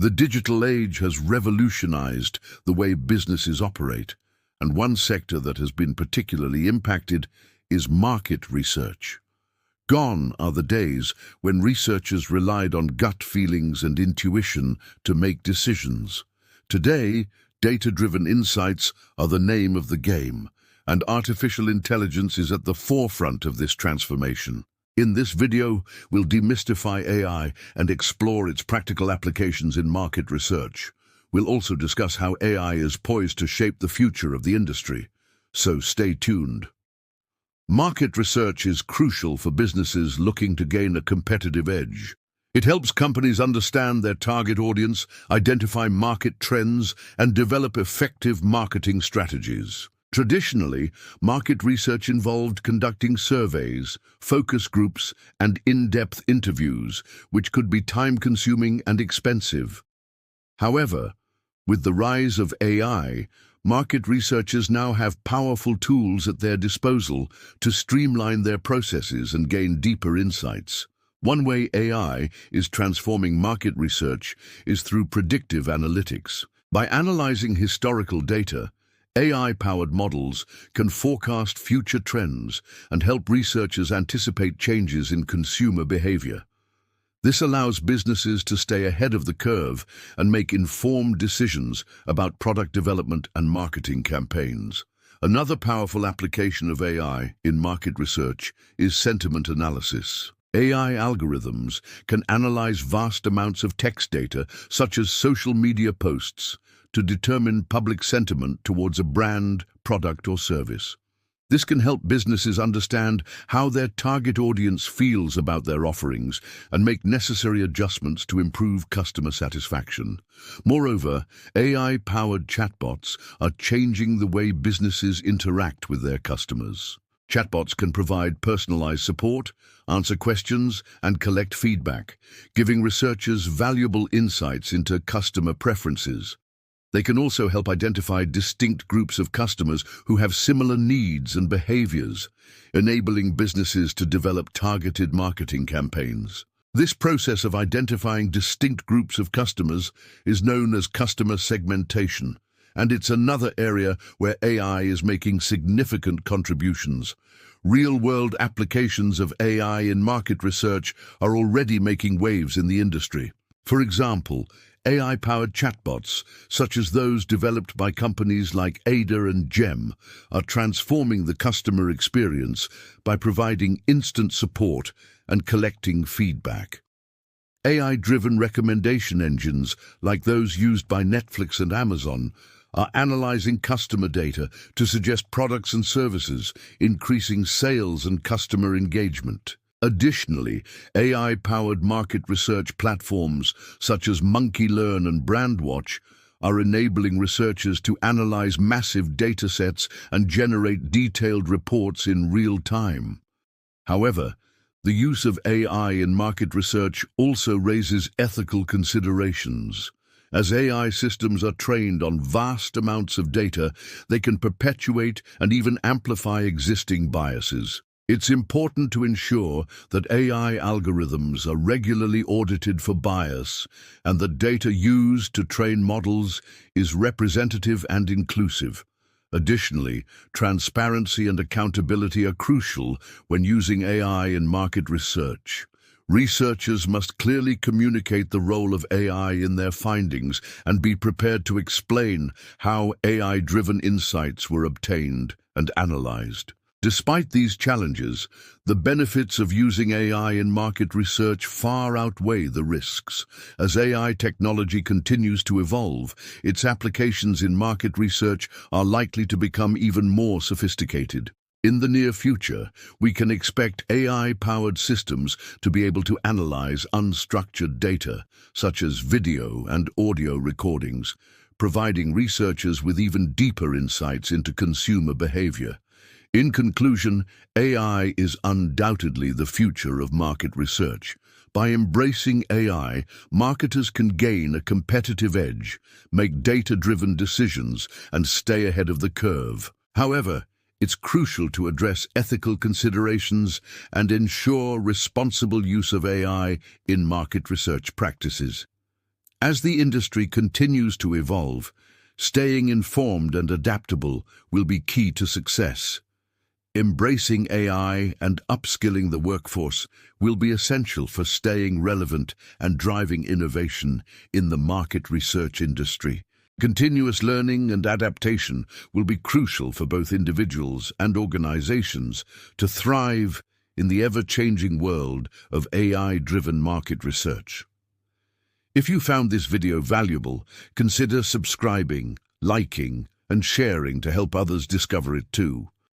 The digital age has revolutionized the way businesses operate, and one sector that has been particularly impacted is market research. Gone are the days when researchers relied on gut feelings and intuition to make decisions. Today, data-driven insights are the name of the game, and artificial intelligence is at the forefront of this transformation. In this video, we'll demystify AI and explore its practical applications in market research. We'll also discuss how AI is poised to shape the future of the industry. So stay tuned. Market research is crucial for businesses looking to gain a competitive edge. It helps companies understand their target audience, identify market trends, and develop effective marketing strategies. Traditionally, market research involved conducting surveys, focus groups, and in-depth interviews, which could be time-consuming and expensive. However, with the rise of AI, market researchers now have powerful tools at their disposal to streamline their processes and gain deeper insights. One way AI is transforming market research is through predictive analytics. By analyzing historical data, AI-powered models can forecast future trends and help researchers anticipate changes in consumer behavior. This allows businesses to stay ahead of the curve and make informed decisions about product development and marketing campaigns. Another powerful application of AI in market research is sentiment analysis. AI algorithms can analyze vast amounts of text data, such as social media posts, to determine public sentiment towards a brand, product, or service. This can help businesses understand how their target audience feels about their offerings and make necessary adjustments to improve customer satisfaction. Moreover, AI-powered chatbots are changing the way businesses interact with their customers. Chatbots can provide personalized support, answer questions, and collect feedback, giving researchers valuable insights into customer preferences. They can also help identify distinct groups of customers who have similar needs and behaviors, enabling businesses to develop targeted marketing campaigns. This process of identifying distinct groups of customers is known as customer segmentation, and it's another area where AI is making significant contributions. Real-world applications of AI in market research are already making waves in the industry. For example, AI-powered chatbots, such as those developed by companies like Ada and Gem, are transforming the customer experience by providing instant support and collecting feedback. AI-driven recommendation engines, like those used by Netflix and Amazon, are analyzing customer data to suggest products and services, increasing sales and customer engagement. Additionally, AI-powered market research platforms such as MonkeyLearn and BrandWatch are enabling researchers to analyze massive datasets and generate detailed reports in real time. However, the use of AI in market research also raises ethical considerations. As AI systems are trained on vast amounts of data, they can perpetuate and even amplify existing biases. It's important to ensure that AI algorithms are regularly audited for bias and the data used to train models is representative and inclusive. Additionally, transparency and accountability are crucial when using AI in market research. Researchers must clearly communicate the role of AI in their findings and be prepared to explain how AI-driven insights were obtained and analyzed. Despite these challenges, the benefits of using AI in market research far outweigh the risks. As AI technology continues to evolve, its applications in market research are likely to become even more sophisticated. In the near future, we can expect AI-powered systems to be able to analyze unstructured data, such as video and audio recordings, providing researchers with even deeper insights into consumer behavior. In conclusion, AI is undoubtedly the future of market research. By embracing AI, marketers can gain a competitive edge, make data-driven decisions, and stay ahead of the curve. However, it's crucial to address ethical considerations and ensure responsible use of AI in market research practices. As the industry continues to evolve, staying informed and adaptable will be key to success. Embracing AI and upskilling the workforce will be essential for staying relevant and driving innovation in the market research industry. Continuous learning and adaptation will be crucial for both individuals and organizations to thrive in the ever-changing world of AI-driven market research. If you found this video valuable, consider subscribing, liking, and sharing to help others discover it too.